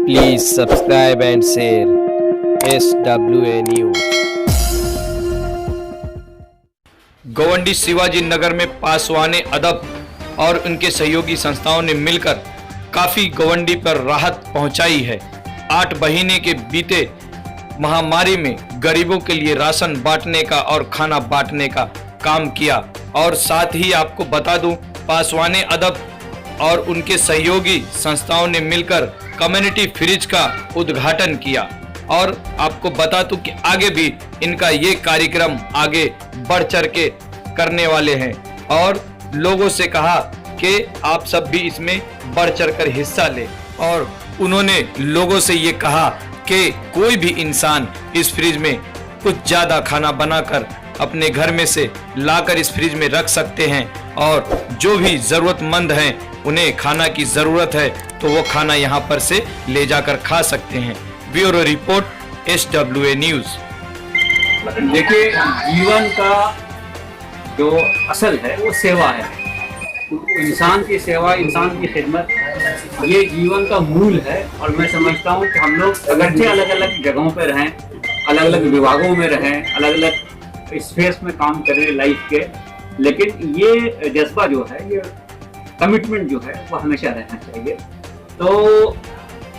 Please subscribe and share SWA News। Govandi Shivaji Nagar में पासवाने अदब और उनके सहयोगी संस्थाओं ने मिलकर काफी गोवंडी पर राहत पहुंचाई है। 8 महीने के बीते महामारी में गरीबों के लिए राशन बांटने का और खाना बांटने का काम किया। और साथ ही आपको बता दूं, पासवाने अदब और उनके सहयोगी संस्थाओं ने मिलकर कम्युनिटी फ्रिज का उद्घाटन किया। और आपको बता दूं कि आगे भी इनका ये कार्यक्रम आगे बढ़ चढ़ के करने वाले हैं और लोगों से कहा कि आप सब भी इसमें बढ़ चढ़कर हिस्सा ले। और उन्होंने लोगों से ये कहा कि कोई भी इंसान इस फ्रिज में कुछ ज़्यादा खाना बनाकर अपने घर में से लाकर इस फ्रिज में रख सकते हैं और जो भी ज़रूरतमंद हैं उन्हें खाना की ज़रूरत है तो वो खाना यहाँ पर से ले जाकर खा सकते हैं। Bureau report SWA news. देखिए, जीवन का जो असल है वो सेवा है। इंसान की सेवा, इंसान की खिदमत, ये जीवन का मूल है। और मैं समझता हूँ कि हम लोग अगरचे अलग अलग जगहों पर रहें, अलग अलग विभागों में रहें, अलग अलग स्पेस में काम करें लाइफ के, लेकिन ये जज्बा जो है, ये कमिटमेंट जो है वो हमेशा रहना चाहिए। तो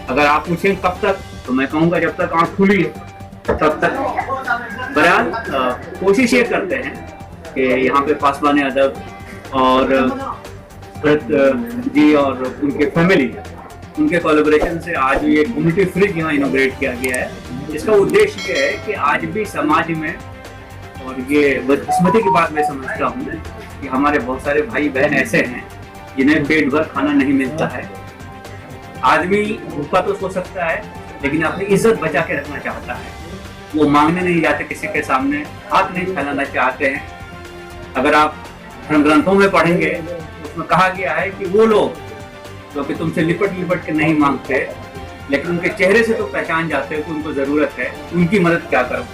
अगर आप पूछें कब तक, तो मैं कहूँगा जब तक आँख खुली है तब तक। बहरहाल कोशिश ये करते हैं कि यहाँ पे पासवाने अदब और भरत जी और उनके फैमिली, उनके कोलैबोरेशन से आज ये कम्युनिटी फ्रिज यहाँ इनॉग्रेट किया गया है। इसका उद्देश्य ये है कि आज भी समाज में, और ये बदकिस्मती की बात मैं समझता हूँ कि हमारे बहुत सारे भाई बहन ऐसे हैं जिन्हें पेट भर खाना नहीं मिलता है। आदमी भूखा तो सो सकता है लेकिन अपनी इज्जत बचा के रखना चाहता है। वो मांगने नहीं जाते किसी के सामने, हाथ नहीं फैलाना चाहते हैं। अगर आप धर्म ग्रंथों में पढ़ेंगे उसमें कहा गया है कि वो लोग जो कि तुमसे लिपट लिपट के नहीं मांगते लेकिन उनके चेहरे से तो पहचान जाते हो कि उनको जरूरत है, उनकी मदद क्या करो।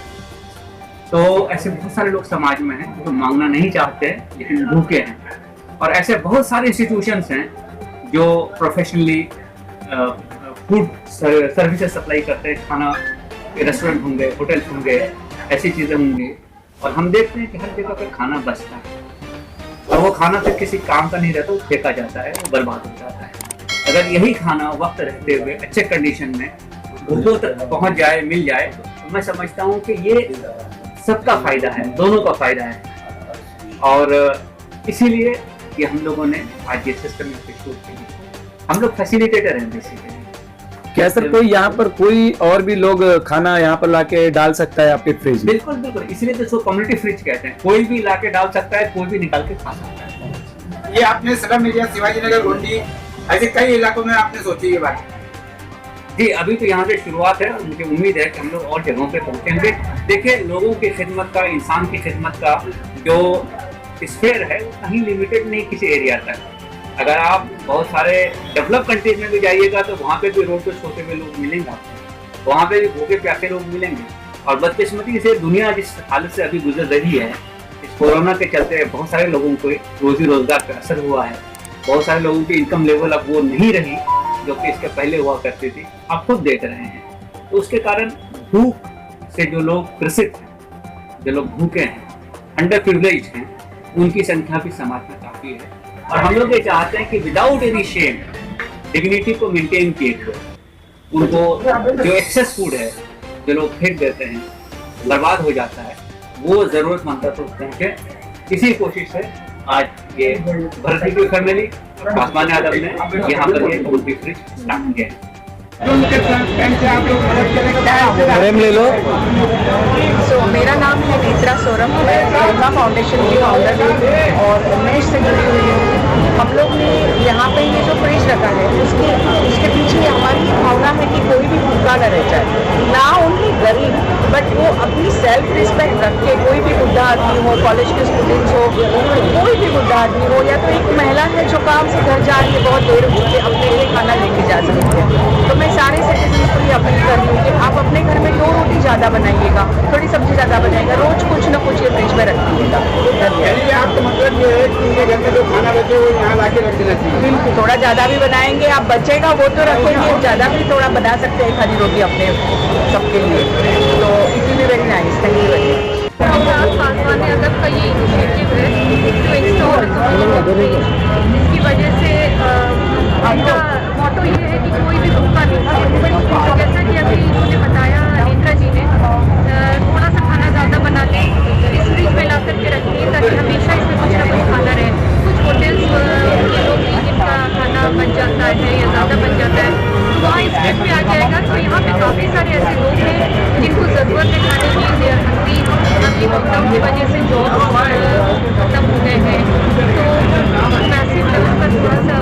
तो ऐसे बहुत सारे लोग समाज में हैं जो मांगना नहीं चाहते लेकिन भूखे हैं। और ऐसे बहुत सारे इंस्टीट्यूशंस हैं जो प्रोफेशनली फूड सर्विसेज सप्लाई करते हैं। खाना के रेस्टोरेंट होंगे, होटल्स होंगे, ऐसी चीज़ें होंगी। और हम देखते हैं कि हर जगह पर खाना बचता है और वो खाना फिर किसी काम का नहीं रहता, वो फेंका जाता है, वो बर्बाद हो जाता है। अगर यही खाना वक्त रहते हुए अच्छे कंडीशन में भूखों तक पहुँच जाए, मिल जाए, तो मैं समझता हूँ कि ये सबका फायदा है, दोनों का फायदा है। और इसीलिए ये हम लोगों ने आज ये सिस्टम शुरू किया। हम लोग फैसिलिटेटर हैं बेसिकली। क्या सर कोई यहाँ पर कोई और भी लोग खाना यहाँ पर लाके डाल सकता है आपके फ्रिज में? बिल्कुल बिल्कुल, इसलिए तो इसको कम्युनिटी फ्रिज कहते हैं। कोई भी लाके डाल सकता है, कोई भी निकाल के खा सकता है। ये आपने सदर एरिया शिवाजी नगर, गोंडी, ऐसे कई इलाकों में आपने सोची ये बात? जी, अभी तो यहाँ से शुरुआत है और मुझे उम्मीद है कि हम लोग और जगहों पे पहुँचेंगे। देखिए, लोगों की खिदमत का, इंसान की खिदमत का जो स्फेयर है वो कहीं लिमिटेड नहीं किसी एरिया तक। अगर आप बहुत सारे डेवलप कंट्रीज में भी जाइएगा तो वहाँ पे भी रोड पे सोते हुए लोग मिलेंगे आपको, वहाँ पे भी भूखे प्यासे लोग मिलेंगे। और बदकिस्मती से दुनिया जिस हालत से अभी गुजर रही है, इस कोरोना के चलते बहुत सारे लोगों को रोजी रोजगार का असर हुआ है। बहुत सारे लोगों की इनकम लेवल अब वो नहीं रही जो कि इसके पहले हुआ करती थी, आप खुद देख रहे हैं। तो उसके कारण भूख से जो लोग ग्रसित हैं, जो लोग भूखे हैं, अंडर प्रिविलेज हैं, उनकी संख्या भी समाज में काफ़ी है। और हम लोग ये चाहते हैं कि विदाउट एनी शेम डिग्निटी को मेंटेन किए हुए उनको जो एक्सेस फूड है जो लोग फेंक देते हैं, बर्बाद हो जाता है, वो ज़रूरतमंद तक पहुँचे। इसी कोशिश से आज ये भरती की फैमिली पासवाने अदब ने यहाँ पर ये कम्युनिटी फ्रिज स्टार्ट किया है। फ्रेम ले लो। मेरा नाम है नेत्रा सोरम, मैं योगा फाउंडेशन की फाउंडर हूँ और उमेश से जुड़ी हुई हूँ। हम लोग ने यहाँ पे ये जो फ्रिज रखा है उसके पीछे हमारी भावना है कि कोई भी भूखा न रह जाए, ना उनकी गरीब, बट वो अपनी सेल्फ रिस्पेक्ट रख के, कोई भी बुढ़ा आदमी हो, कॉलेज के स्टूडेंट्स हो, कोई भी बुढ़ा आदमी हो, या तो एक महिला है जो काम से घर जा रही है, बहुत देर हो चुकी है, अपने लिए खाना लेके जा सकते हैं। तो मैं सारे सिटीजन को ये अपील कर रही हूँ कि आप अपने घर में 2 रोटी ज़्यादा बनाइएगा, थोड़ी सब्जी ज़्यादा बनाइएगा, रोज़ कुछ ना कुछ ये फ्रिज में रखिएगा। यानी आपका मतलब ये है कि ये घर में जो खाना बचे वो यहाँ ला के रख देना चाहिए। बिल्कुल, थोड़ा ज़्यादा भी बनाएंगे, आप बचेगा वो तो रखेंगे, ज़्यादा भी थोड़ा बना सकते हैं खाली रोटी अपने सबके लिए। तो it will be very nice. Thank you very much. Paswan अदब का ये इनिशिएटिव है टू इंस्टॉल, जिसकी वजह से उनका मोटो ये है कि कोई भी भूखा नहीं है। तो जैसा कि अभी उन्होंने बताया नेत्रा जी ने, थोड़ा सा खाना ज़्यादा बना लें, इस फ्रिज में ला करके रखिए ताकि हमेशा इसमें कुछ ना कुछ खाना रहे। कुछ होटल्स के लोग जिनका खाना बच जाता है या ज़्यादा बच जाता है तो वहाँ इस फ्रिज में आ जाएगा। तो यहाँ पे काफ़ी सारे ऐसे लोग हैं जिनको ज़रूरत है खाने की, देयर हंग्री, अभी लॉकडाउन की वजह से जॉब खत्म हो गए हैं, तो मैसिव लेवल पर थोड़ा सा